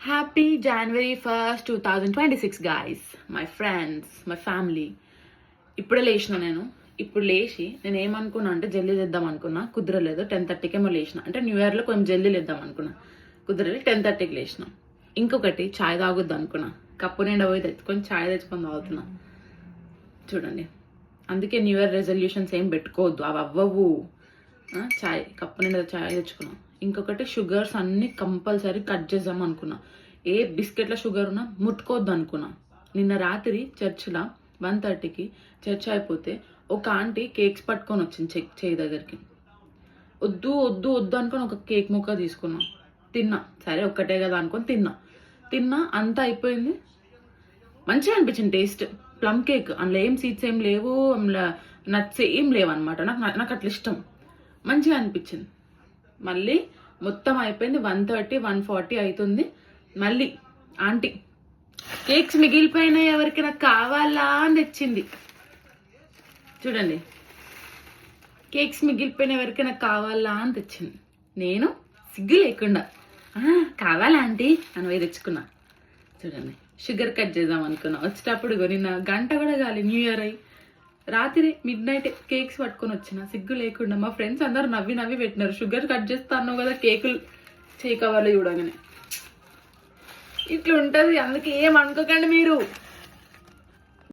Happy January 1st 2026 guys, my friends, my family. ఇప్పుడే లేచిన ఇప్పుడు లేచి నేను ఏమనుకున్నా అంటే జల్దీ తెద్దాం అనుకున్నా, కుదరలేదు. 10:30కి ఏమో లేచిన, అంటే న్యూ ఇయర్లో కొంచెం జల్దీ లేద్దాం అనుకున్నా, కుదరలేదు. 10:30కి లేచిన. ఇంకొకటి చాయ్ తాగొద్దు అనుకున్నా, కప్పు నిండా పోయి తెచ్చుకొని చాయ్ తెచ్చుకొని తాగుతున్నా. చూడండి, అందుకే న్యూ ఇయర్ రెజల్యూషన్స్ ఏం పెట్టుకోవద్దు, అవి అవ్వవు. చాయ్ కప్పు నిండా చాయ్ తెచ్చుకున్నా. ఇంకొకటి షుగర్స్ అన్ని కంపల్సరీ కట్ చేద్దాం అనుకున్నా. ఏ బిస్కెట్ల షుగర్ ఉన్నా ముట్టుకోవద్దు అనుకున్నా. నిన్న రాత్రి చర్చిలో 1:30కి చర్చ్ అయిపోతే ఒక ఆంటీ కేక్స్ పట్టుకొని వచ్చింది చేయి దగ్గరికి. వద్దు వద్దు వద్దు అనుకొని ఒక కేక్ ముక్క తీసుకున్నా, తిన్నా. సరే ఒక్కటే కదా అనుకొని తిన్నా. అంతా అయిపోయింది. మంచిగా అనిపించింది టేస్ట్. ప్లమ్ కేక్, అందులో ఏం సీడ్స్ ఏం లేవు, అందులో నట్స్ ఏం లేవు అనమాట. నాకు అట్లా ఇష్టం, మంచిగా అనిపించింది. మళ్ళీ మొత్తం అయిపోయింది. 1:30, 1:40 అవుతుంది. మళ్ళీ ఆంటీ కేక్స్ మిగిలిపోయినాయి, ఎవరికి నాకు కావాలా అని తెచ్చింది. చూడండి, కేక్స్ మిగిలిపోయిన ఎవరికి నాకు కావాలా అని తెచ్చింది. నేను సిగ్గు లేకుండా కావాలా ఆంటీ అని పోయి తెచ్చుకున్నా. చూడండి, షుగర్ కట్ చేద్దాం అనుకున్నా. వచ్చేటప్పుడు నిన్న గంట కూడా కాలి, న్యూ ఇయర్ అయ్యి రాత్రి మిడ్-నైట్ కేక్స్ పట్టుకొని వచ్చిన సిగ్గు లేకుండా. మా ఫ్రెండ్స్ అందరూ నవ్వి పెట్టినారు, షుగర్ కట్ చేస్తాను కదా కేకులు చేయకవాలి చూడగానే. ఇట్లా ఉంటుంది, అందుకే ఏం అనుకోకండి మీరు.